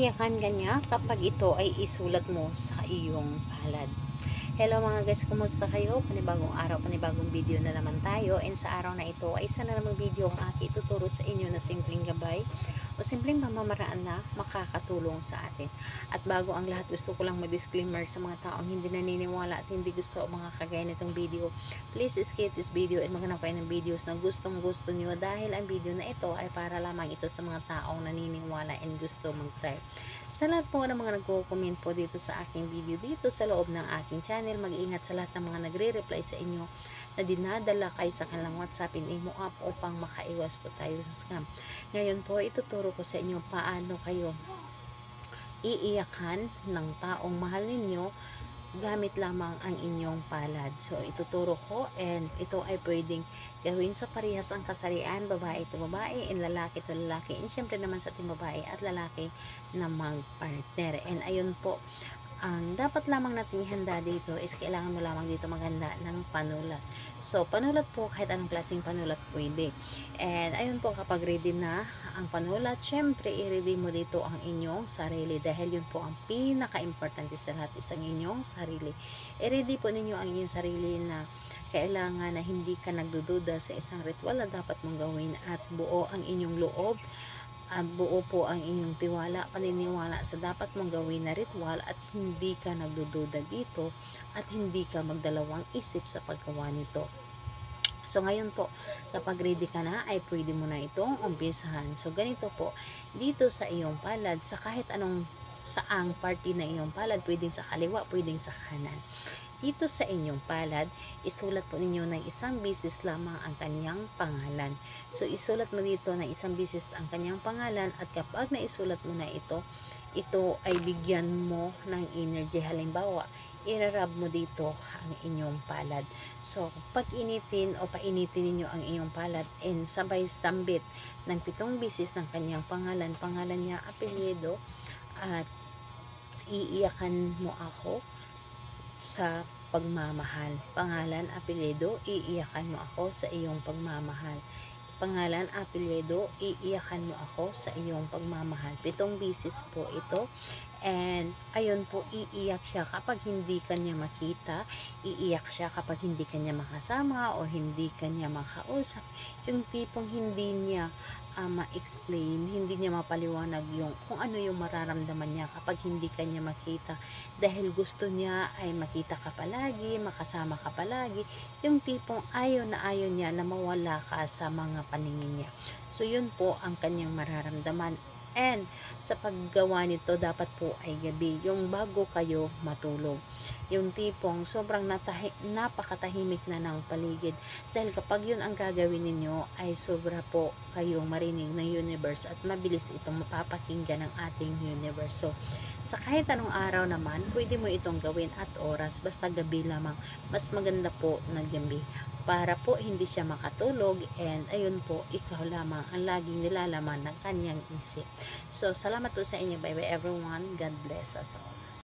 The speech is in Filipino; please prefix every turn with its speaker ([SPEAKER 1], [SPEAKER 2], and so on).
[SPEAKER 1] iiyakan ka niya kapag ito ay isulat mo sa iyong palad. Hello mga guys, kumusta kayo? Panibagong araw, panibagong video na naman tayo. And sa araw na ito ay isa na namang video ang aking ituturo sa inyo na simpleng gabay o simpleng pamamaraan na makakatulong sa atin. At bago ang lahat, gusto ko lang mag-disclaimer sa mga taong hindi naniniwala at hindi gusto o mga kagaya nitong video. Please skip this video at maghanap kayo ng videos na gustong gusto nyo dahil ang video na ito ay para lamang ito sa mga taong naniniwala and gusto mag-try. Sa lahat po ng mga nagko-comment po dito sa aking video dito sa loob ng aking channel, mag-iingat sa lahat ng mga nagre-reply sa inyo na dinadala kayo sa kanilang WhatsApp and Imo app upang makaiwas po tayo sa scam. Ngayon po, ituturo ko sa inyo paano kayo iiyakan ng taong mahal ninyo gamit lamang ang inyong palad. So, ituturo ko and ito ay pwedeng gawin sa parehas ang kasarian, babae ito babae, and lalaki ito lalaki, and syempre naman sa ating babae at lalaki na mag-partner. And ayun po, ang dapat lamang nating handa dito is kailangan mo lamang dito maghanda ng panulat. So, panulat po, kahit anong klaseng panulat pwede. And ayun po, kapag ready na ang panulat, syempre i-ready mo dito ang inyong sarili dahil yun po ang pinaka-importante sa lahat, is ang inyong sarili. I-ready po ninyo ang inyong sarili na kailangan na hindi ka nagdududa sa isang ritual na dapat mong gawin at buo ang inyong loob. Buo po ang inyong tiwala, paniniwala sa dapat mong gawin na ritual at hindi ka nagdududa dito at hindi ka magdalawang isip sa paggawa nito. So ngayon po, kapag ready ka na, ay pwede mo na itong umpisahan. So ganito po, dito sa iyong palad, sa kahit anong saang party na iyong palad, pwedeng sa kaliwa, pwedeng sa kanan. Dito sa inyong palad, isulat po ninyo ng isang bisis lamang ang kanyang pangalan. So, isulat mo dito na isang bisis ang kanyang pangalan at kapag naisulat mo na ito ay bigyan mo ng energy. Halimbawa, irarab mo dito ang inyong palad. So, pag initin o painitin ninyo ang inyong palad and sabay sambit ng 7 bisis ng kanyang pangalan niya, apelyido, at iiyakan mo ako sa pagmamahal. Pangalan, apelyido, iiyakan mo ako sa iyong pagmamahal. Pangalan, apelyido, iiyakan mo ako sa iyong pagmamahal. 7 bisis po ito. And ayun po, iiyak siya kapag hindi kanya makita, iiyak siya kapag hindi kanya makasama o hindi kanya makausap. Yung tipong hindi niya ma-explain, hindi niya mapaliwanag yung kung ano yung mararamdaman niya kapag hindi kanya makita, dahil gusto niya ay makita ka palagi, makasama ka palagi, yung tipong ayaw niya na mawala ka sa mga paningin niya. So yun po ang kanyang mararamdaman. And sa paggawa nito, dapat po ay gabi, yung bago kayo matulog. Yung tipong sobrang napakatahimik na ng paligid. Dahil kapag yun ang gagawin ninyo, ay sobra po kayong marinig ng universe at mabilis itong mapapakinggan ng ating universe. So, sa kahit anong araw naman, pwede mo itong gawin at oras, basta gabi lamang. Mas maganda po na gabi para po hindi siya makatulog, and ayun po, ikaw lamang ang laging nilalaman ng kanyang isip. So, salamat po sa inyo. Bye bye everyone. God bless us all.